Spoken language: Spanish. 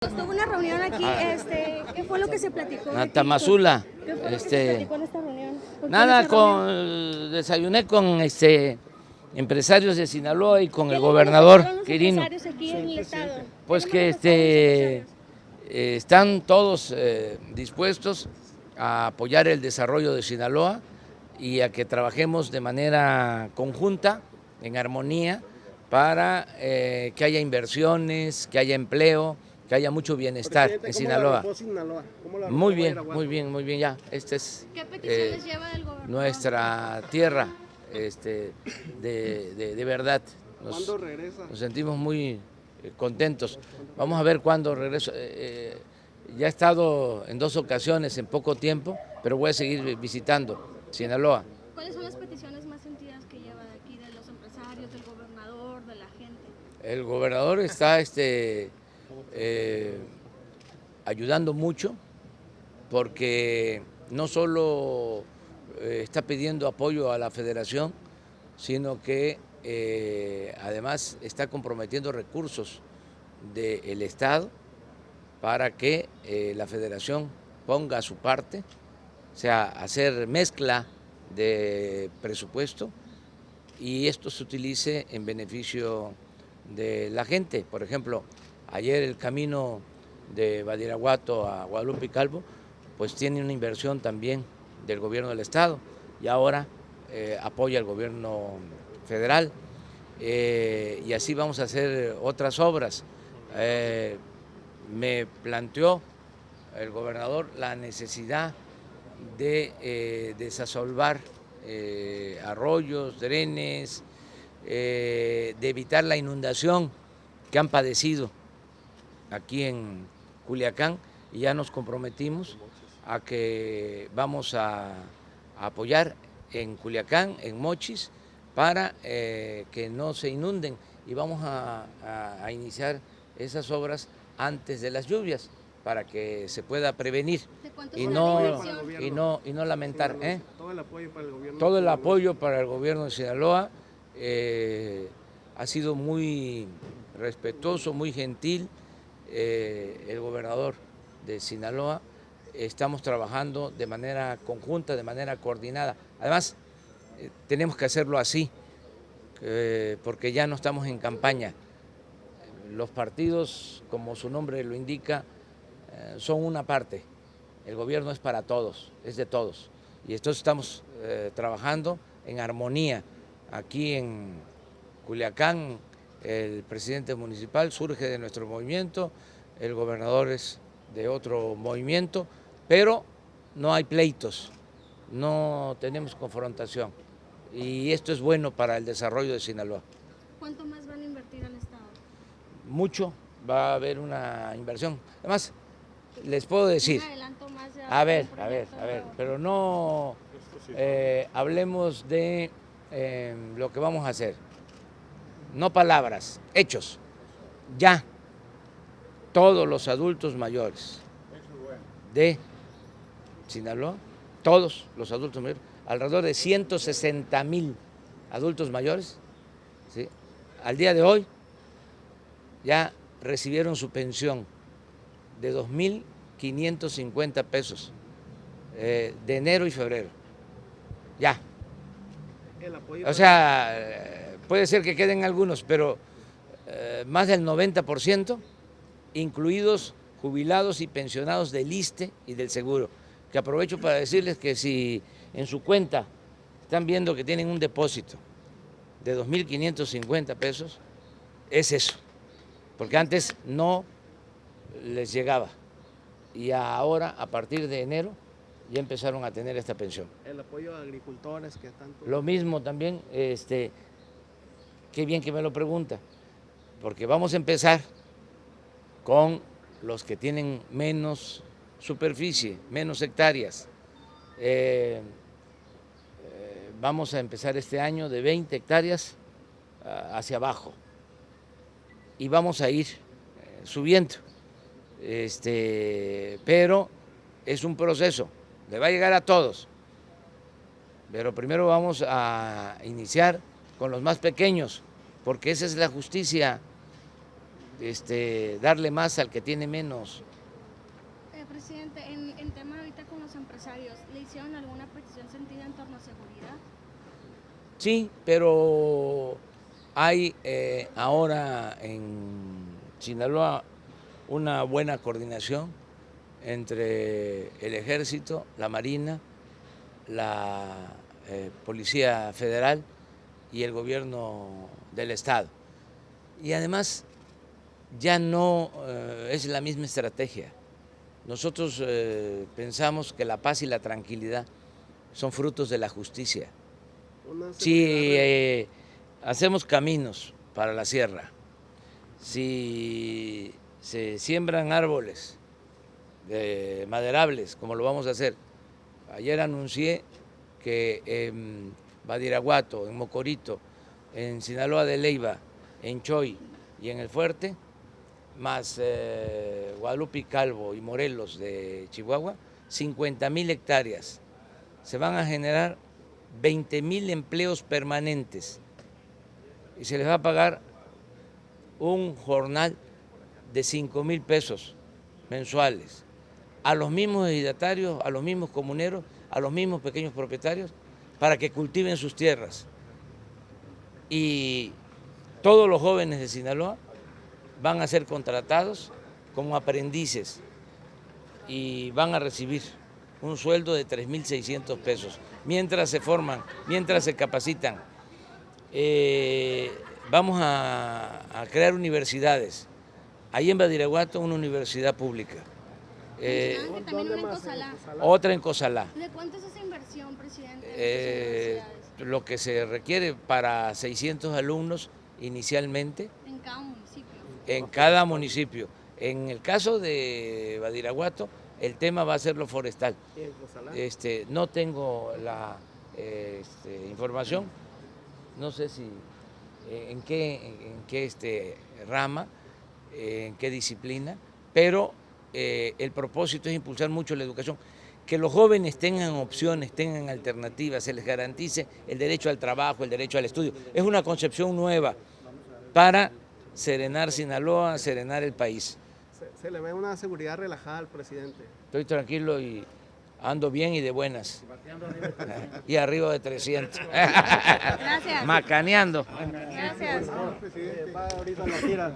Tuvo una reunión aquí, ¿qué fue lo que se platicó? Tamazula. ¿Qué fue lo que se platicó en esta reunión? Nada, desayuné con empresarios de Sinaloa y con el gobernador Quirino. Empresarios aquí en el estado. Pues que Empresarios. están todos dispuestos a apoyar el desarrollo de Sinaloa y a que trabajemos de manera conjunta, en armonía, para que haya inversiones, que haya empleo, que haya mucho bienestar en Sinaloa. Muy bien, muy bien, muy bien. Ya, esta es ¿Qué peticiones lleva del gobernador? nuestra tierra, de verdad. ¿Cuándo regresa? Nos sentimos muy contentos. Vamos a ver cuándo regreso. Ya he estado en 2 ocasiones en poco tiempo, pero voy a seguir visitando Sinaloa. ¿Cuáles son las peticiones más sentidas que lleva de aquí, de los empresarios, del gobernador, de la gente? El gobernador está ayudando mucho porque no solo está pidiendo apoyo a la federación, sino que además está comprometiendo recursos del Estado para que la federación ponga su parte, o sea, hacer mezcla de presupuesto y esto se utilice en beneficio de la gente. Por ejemplo, ayer el camino de Badiraguato a Guadalupe y Calvo, pues tiene una inversión también del gobierno del estado y ahora apoya el gobierno federal y así vamos a hacer otras obras. Me planteó el gobernador la necesidad de desasolvar arroyos, drenes, de evitar la inundación que han padecido aquí en Culiacán y ya nos comprometimos a que vamos a apoyar en Culiacán, en Mochis, para que no se inunden y vamos a iniciar esas obras antes de las lluvias para que se pueda prevenir y no lamentar. Todo el apoyo para el gobierno. Todo el apoyo para el gobierno de Sinaloa. Ha sido muy respetuoso, muy gentil el gobernador de Sinaloa. Estamos trabajando de manera conjunta, de manera coordinada. Además, tenemos que hacerlo así, porque ya no estamos en campaña. Los partidos, como su nombre lo indica, son una parte. El gobierno es para todos, es de todos. Y entonces estamos trabajando en armonía. Aquí en Culiacán, el presidente municipal surge de nuestro movimiento, el gobernador es de otro movimiento, pero no hay pleitos, no tenemos confrontación. Y esto es bueno para el desarrollo de Sinaloa. ¿Cuánto más van a invertir al estado? Mucho, va a haber una inversión. Además, les puedo decir, Un adelanto más ya a ver, para el proyecto. pero no hablemos de lo que vamos a hacer. No palabras, hechos. Ya todos los adultos mayores de Sinaloa, todos los adultos mayores, alrededor de 160,000 adultos mayores, ¿sí? Al día de hoy ya recibieron su pensión de 2,550 pesos de enero y febrero. Ya. O sea, puede ser que queden algunos, pero más del 90%, incluidos jubilados y pensionados del ISSSTE y del Seguro. Que aprovecho para decirles que si en su cuenta están viendo que tienen un depósito de 2,550 pesos, es eso, porque antes no les llegaba y ahora a partir de enero ya empezaron a tener esta pensión. El apoyo a agricultores que están... Lo mismo también, qué bien que me lo pregunta, porque vamos a empezar con los que tienen menos superficie, menos hectáreas. Vamos a empezar este año de 20 hectáreas hacia abajo y vamos a ir subiendo, pero es un proceso, le va a llegar a todos, pero primero vamos a iniciar con los más pequeños, porque esa es la justicia darle más al que tiene menos. Presidente, en tema ahorita con los empresarios, ¿le hicieron alguna petición sentida en torno a seguridad? Sí, pero hay ahora en Sinaloa una buena coordinación entre el Ejército, la Marina, la Policía Federal y el gobierno del Estado. Y además ya no es la misma estrategia. Nosotros pensamos que la paz y la tranquilidad son frutos de la justicia. Si hacemos caminos para la sierra, si se siembran árboles maderables, como lo vamos a hacer. Ayer anuncié que en Badiraguato, en Mocorito, en Sinaloa de Leyva, en Choy y en El Fuerte, más Guadalupe y Calvo y Morelos de Chihuahua, 50,000 hectáreas. Se van a generar 20,000 empleos permanentes y se les va a pagar un jornal de 5,000 pesos mensuales a los mismos ejidatarios, a los mismos comuneros, a los mismos pequeños propietarios, para que cultiven sus tierras. Y todos los jóvenes de Sinaloa van a ser contratados como aprendices y van a recibir un sueldo de 3,600 pesos mientras se forman, mientras se capacitan. Vamos a crear universidades. Ahí en Badiraguato una universidad pública. También una en Cozalá. Otra en Cozalá. ¿De cuánto es esa inversión, presidente? Lo que se requiere para 600 alumnos inicialmente. En cada municipio. En cada municipio. En el caso de Badiraguato, el tema va a ser lo forestal. ¿Y en Cozalá? No tengo la información, no sé si en qué rama, en qué disciplina, pero el propósito es impulsar mucho la educación, que los jóvenes tengan opciones, tengan alternativas, se les garantice el derecho al trabajo, el derecho al estudio. Es una concepción nueva para serenar Sinaloa, serenar el país. Se le ve una seguridad relajada al presidente. Estoy tranquilo y ando bien y de buenas. Y arriba de 300. Gracias. Macaneando. Gracias. Presidente, va ahorita en la gira.